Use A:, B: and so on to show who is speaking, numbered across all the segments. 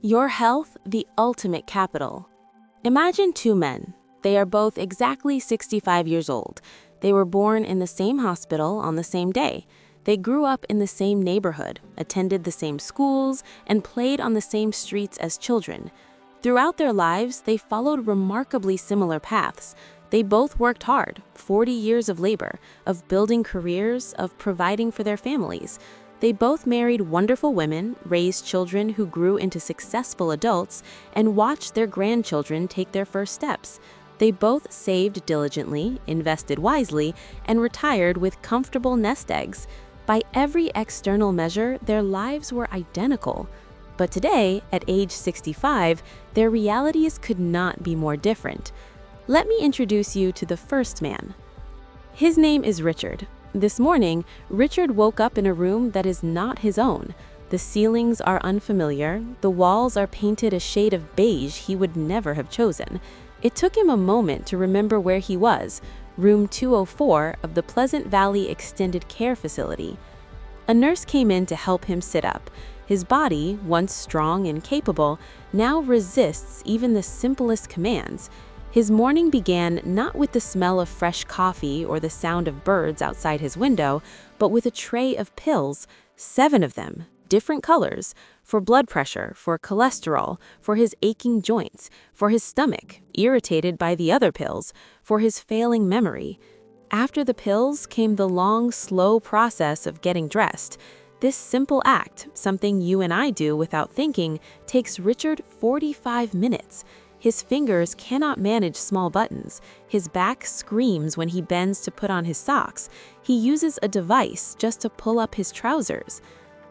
A: Your health, the ultimate capital. Imagine two men. They are both exactly 65 years old. They were born in the same hospital on the same day. They grew up in the same neighborhood, attended the same schools, and played on the same streets as children. Throughout their lives, they followed remarkably similar paths. They both worked hard, 40 years of labor, of building careers, of providing for their families. They both married wonderful women, raised children who grew into successful adults, and watched their grandchildren take their first steps. They both saved diligently, invested wisely, and retired with comfortable nest eggs. By every external measure, their lives were identical. But today, at age 65, their realities could not be more different. Let me introduce you to the first man. His name is Richard. This morning, Richard woke up in a room that is not his own. The ceilings are unfamiliar, the walls are painted a shade of beige he would never have chosen. It took him a moment to remember where he was, room 204 of the Pleasant Valley Extended Care Facility. A nurse came in to help him sit up. His body, once strong and capable, now resists even the simplest commands. His morning began not with the smell of fresh coffee or the sound of birds outside his window, but with a tray of pills, 7 of them, different colors, for blood pressure, for cholesterol, for his aching joints, for his stomach, irritated by the other pills, for his failing memory. After the pills came the long, slow process of getting dressed. This simple act, something you and I do without thinking, takes Richard 45 minutes. His fingers cannot manage small buttons. His back screams when he bends to put on his socks. He uses a device just to pull up his trousers.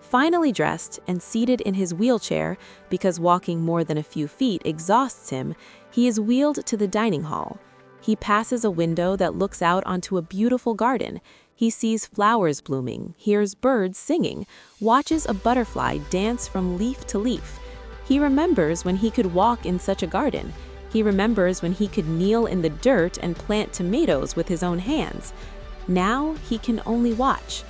A: Finally dressed and seated in his wheelchair, because walking more than a few feet exhausts him, he is wheeled to the dining hall. He passes a window that looks out onto a beautiful garden. He sees flowers blooming, hears birds singing, watches a butterfly dance from leaf to leaf. He remembers when he could walk in such a garden. He remembers when he could kneel in the dirt and plant tomatoes with his own hands. Now he can only watch.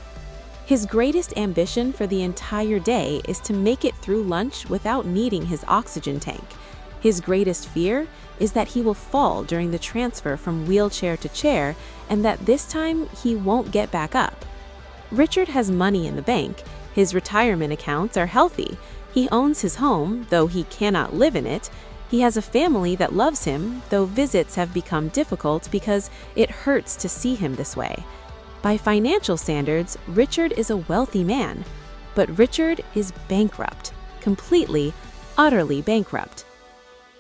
A: His greatest ambition for the entire day is to make it through lunch without needing his oxygen tank. His greatest fear is that he will fall during the transfer from wheelchair to chair, and that this time he won't get back up. Richard has money in the bank. His retirement accounts are healthy. He owns his home, though he cannot live in it. He has a family that loves him, though visits have become difficult because it hurts to see him this way. By financial standards, Richard is a wealthy man. But Richard is bankrupt. Completely, utterly bankrupt.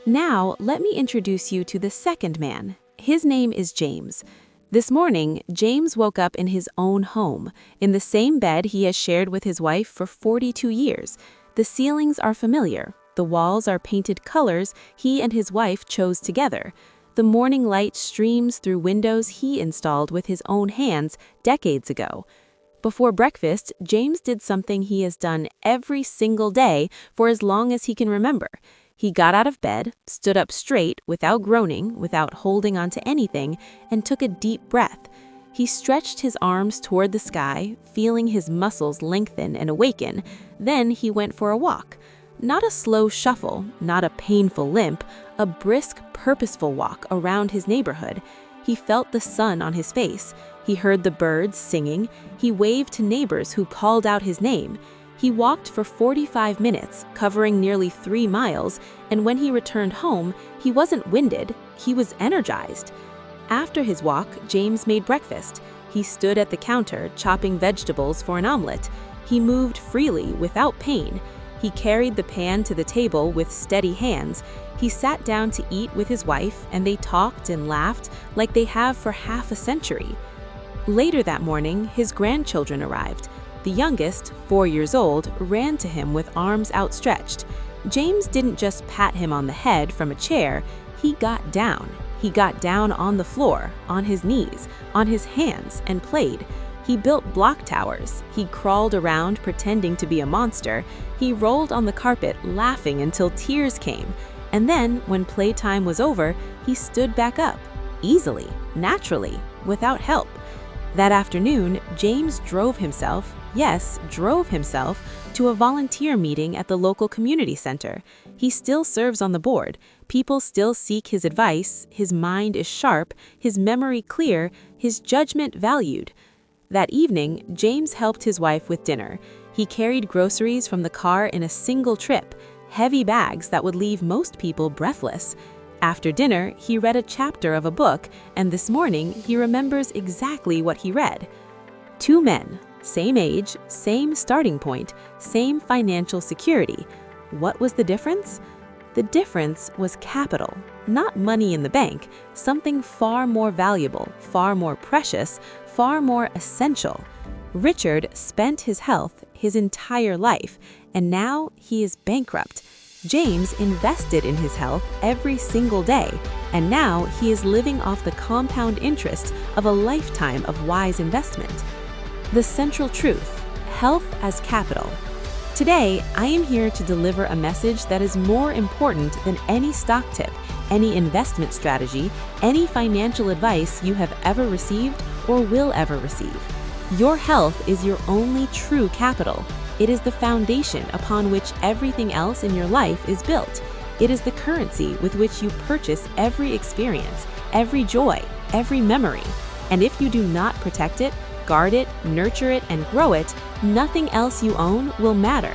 A: Now, let me introduce you to the second man. His name is James. This morning, James woke up in his own home, in the same bed he has shared with his wife for 42 years. The ceilings are familiar. The walls are painted colors he and his wife chose together. The morning light streams through windows he installed with his own hands decades ago. Before breakfast, James did something he has done every single day for as long as he can remember. He got out of bed, stood up straight without groaning, without holding on to anything, and took a deep breath. He stretched his arms toward the sky, feeling his muscles lengthen and awaken. Then he went for a walk. Not a slow shuffle, not a painful limp, a brisk, purposeful walk around his neighborhood. He felt the sun on his face. He heard the birds singing. He waved to neighbors who called out his name. He walked for 45 minutes, covering nearly 3 miles, and when he returned home, he wasn't winded, he was energized. After his walk, James made breakfast. He stood at the counter, chopping vegetables for an omelet. He moved freely, without pain. He carried the pan to the table with steady hands. He sat down to eat with his wife, and they talked and laughed like they have for half a century. Later that morning, his grandchildren arrived. The youngest, 4 years old, ran to him with arms outstretched. James didn't just pat him on the head from a chair, he got down. He got down on the floor, on his knees, on his hands, and played. He built block towers. He crawled around pretending to be a monster. He rolled on the carpet laughing until tears came. And then, when playtime was over, he stood back up, easily, naturally, without help. That afternoon, James drove himself to a volunteer meeting at the local community center. He still serves on the board. People still seek his advice. His mind is sharp, his memory clear, his judgment valued. That evening, James helped his wife with dinner. He carried groceries from the car in a single trip, heavy bags that would leave most people breathless. After dinner, he read a chapter of a book, and this morning, he remembers exactly what he read. Two men, same age, same starting point, same financial security. What was the difference? The difference was capital, not money in the bank, something far more valuable, far more precious, far more essential. Richard spent his health his entire life, and now he is bankrupt. James invested in his health every single day, and now he is living off the compound interest of a lifetime of wise investment. The central truth: health as capital. Today, I am here to deliver a message that is more important than any stock tip, any investment strategy, any financial advice you have ever received or will ever receive. Your health is your only true capital. It is the foundation upon which everything else in your life is built. It is the currency with which you purchase every experience, every joy, every memory. And if you do not protect it, guard it, nurture it, and grow it, nothing else you own will matter.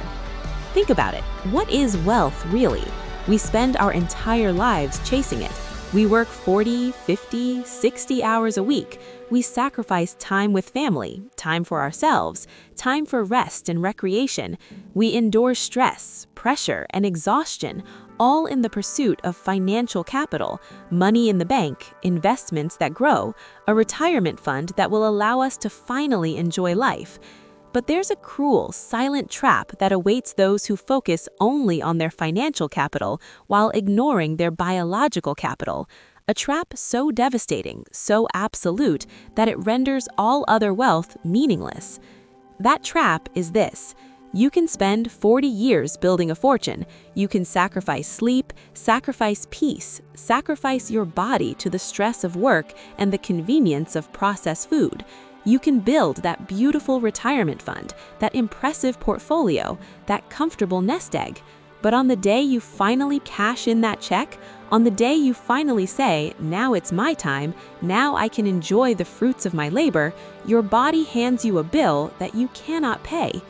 A: Think about it. What is wealth really? We spend our entire lives chasing it. We work 40, 50, 60 hours a week. We sacrifice time with family, time for ourselves, time for rest and recreation. We endure stress, pressure, and exhaustion, all in the pursuit of financial capital, money in the bank, investments that grow, a retirement fund that will allow us to finally enjoy life. But there's a cruel, silent trap that awaits those who focus only on their financial capital while ignoring their biological capital. A trap so devastating, so absolute, that it renders all other wealth meaningless. That trap is this: you can spend 40 years building a fortune. You can sacrifice sleep, sacrifice peace, sacrifice your body to the stress of work and the convenience of processed food. You can build that beautiful retirement fund, that impressive portfolio, that comfortable nest egg. But on the day you finally cash in that check, on the day you finally say, "Now it's my time, now I can enjoy the fruits of my labor," your body hands you a bill that you cannot pay.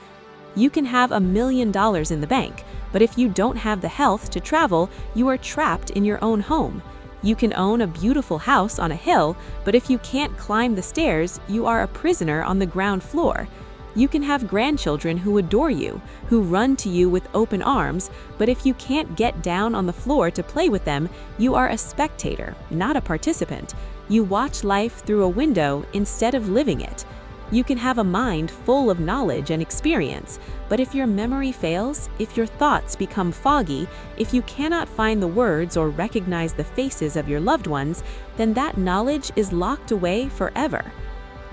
A: You can have $1 million in the bank, but if you don't have the health to travel, you are trapped in your own home. You can own a beautiful house on a hill, but if you can't climb the stairs, you are a prisoner on the ground floor. You can have grandchildren who adore you, who run to you with open arms, but if you can't get down on the floor to play with them, you are a spectator, not a participant. You watch life through a window instead of living it. You can have a mind full of knowledge and experience, but if your memory fails, if your thoughts become foggy, if you cannot find the words or recognize the faces of your loved ones, then that knowledge is locked away forever.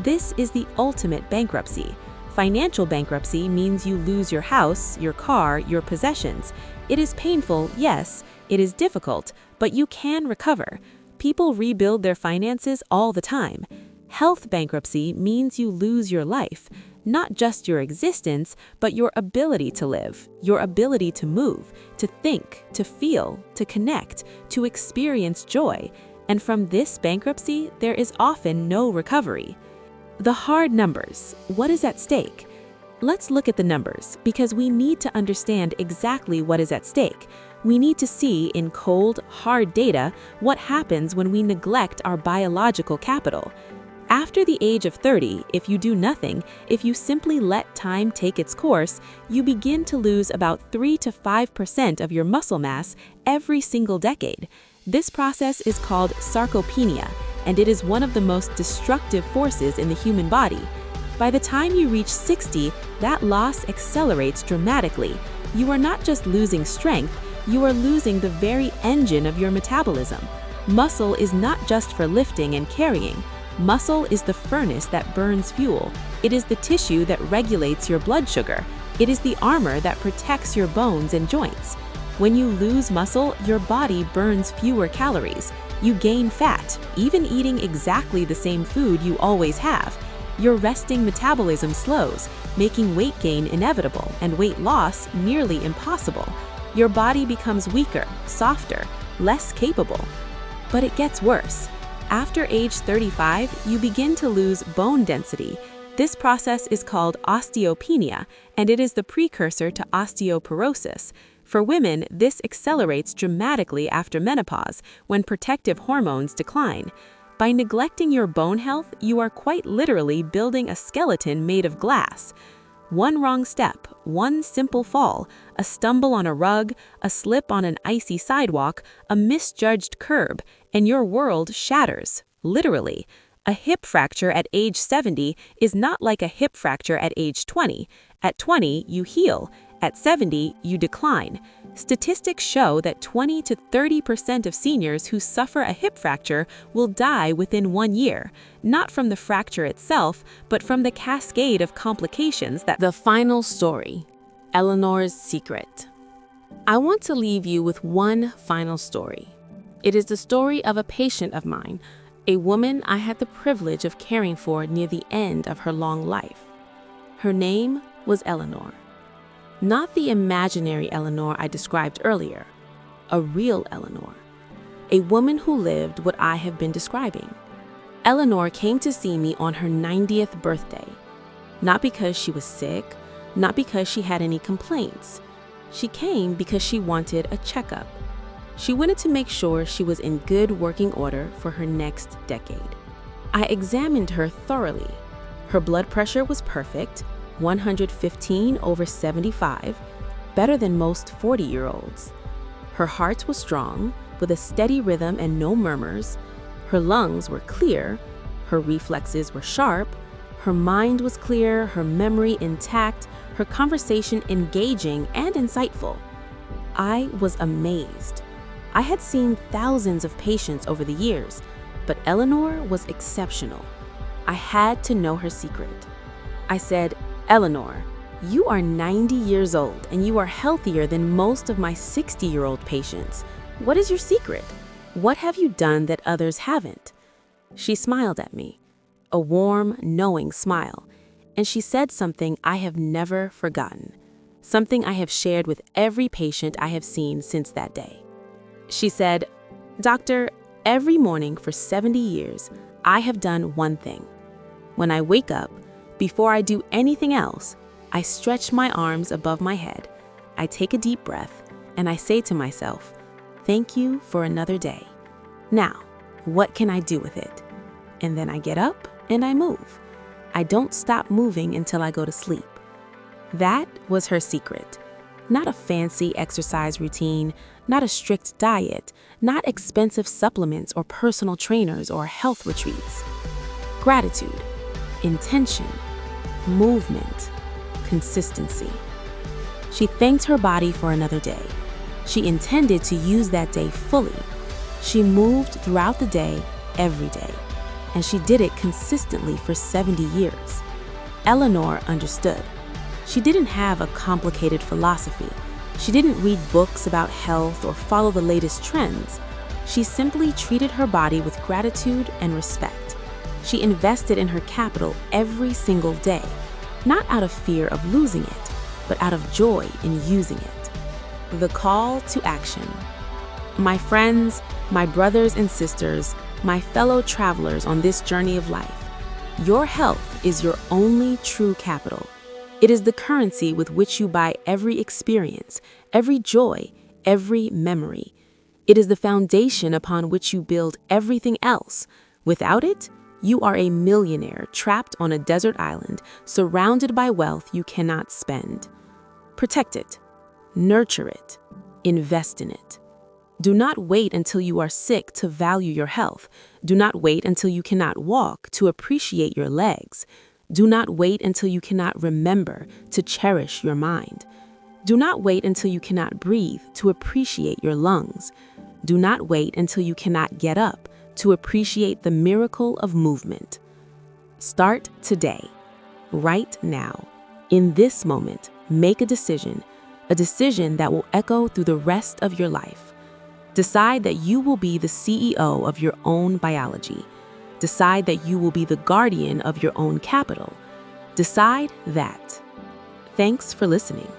A: This is the ultimate bankruptcy. Financial bankruptcy means you lose your house, your car, your possessions. It is painful, yes, it is difficult, but you can recover. People rebuild their finances all the time. Health bankruptcy means you lose your life, not just your existence, but your ability to live, your ability to move, to think, to feel, to connect, to experience joy. And from this bankruptcy, there is often no recovery. The hard numbers. What is at stake? Let's look at the numbers, because we need to understand exactly what is at stake. We need to see in cold, hard data what happens when we neglect our biological capital. After the age of 30, if you do nothing, if you simply let time take its course, you begin to lose about 3 to 5% of your muscle mass every single decade. This process is called sarcopenia, and it is one of the most destructive forces in the human body. By the time you reach 60, that loss accelerates dramatically. You are not just losing strength, you are losing the very engine of your metabolism. Muscle is not just for lifting and carrying. Muscle is the furnace that burns fuel. It is the tissue that regulates your blood sugar. It is the armor that protects your bones and joints. When you lose muscle, your body burns fewer calories. You gain fat, even eating exactly the same food you always have. Your resting metabolism slows, making weight gain inevitable and weight loss nearly impossible. Your body becomes weaker, softer, less capable. But it gets worse. After age 35, you begin to lose bone density. This process is called osteopenia, and it is the precursor to osteoporosis. For women, this accelerates dramatically after menopause, when protective hormones decline. By neglecting your bone health, you are quite literally building a skeleton made of glass. One wrong step, one simple fall, a stumble on a rug, a slip on an icy sidewalk, a misjudged curb, and your world shatters, literally. A hip fracture at age 70 is not like a hip fracture at age 20. At 20, you heal. At 70, you decline. Statistics show that 20 to 30% of seniors who suffer a hip fracture will die within 1 year, not from the fracture itself, but from the cascade of complications that. The final story, Eleanor's secret. I want to leave you with one final story. It is the story of a patient of mine, a woman I had the privilege of caring for near the end of her long life. Her name was Eleanor. Not the imaginary Eleanor I described earlier, a real Eleanor, a woman who lived what I have been describing. Eleanor came to see me on her 90th birthday, not because she was sick, not because she had any complaints. She came because she wanted a checkup. She wanted to make sure she was in good working order for her next decade. I examined her thoroughly. Her blood pressure was perfect, 115/75, better than most 40-year-olds. Her heart was strong, with a steady rhythm and no murmurs. Her lungs were clear, her reflexes were sharp, her mind was clear, her memory intact, her conversation engaging and insightful. I was amazed. I had seen thousands of patients over the years, but Eleanor was exceptional. I had to know her secret. I said, "Eleanor, you are 90 years old and you are healthier than most of my 60-year-old patients. What is your secret? What have you done that others haven't?" She smiled at me, a warm, knowing smile, and she said something I have never forgotten, something I have shared with every patient I have seen since that day. She said, "Doctor, every morning for 70 years, I have done one thing. When I wake up, before I do anything else, I stretch my arms above my head, I take a deep breath, and I say to myself, 'Thank you for another day. Now, what can I do with it?' And then I get up and I move. I don't stop moving until I go to sleep." That was her secret. Not a fancy exercise routine, not a strict diet, not expensive supplements or personal trainers or health retreats. Gratitude, intention, movement, consistency. She thanked her body for another day. She intended to use that day fully. She moved throughout the day, every day, and she did it consistently for 70 years. Eleanor understood. She didn't have a complicated philosophy. She didn't read books about health or follow the latest trends. She simply treated her body with gratitude and respect. She invested in her capital every single day, not out of fear of losing it, but out of joy in using it. The call to action. My friends, my brothers and sisters, my fellow travelers on this journey of life, your health is your only true capital. It is the currency with which you buy every experience, every joy, every memory. It is the foundation upon which you build everything else. Without it, you are a millionaire trapped on a desert island, surrounded by wealth you cannot spend. Protect it, nurture it, invest in it. Do not wait until you are sick to value your health. Do not wait until you cannot walk to appreciate your legs. Do not wait until you cannot remember to cherish your mind. Do not wait until you cannot breathe to appreciate your lungs. Do not wait until you cannot get up to appreciate the miracle of movement. Start today, right now. In this moment, make a decision that will echo through the rest of your life. Decide that you will be the CEO of your own biology. Decide that you will be the guardian of your own capital. Decide that. Thanks for listening.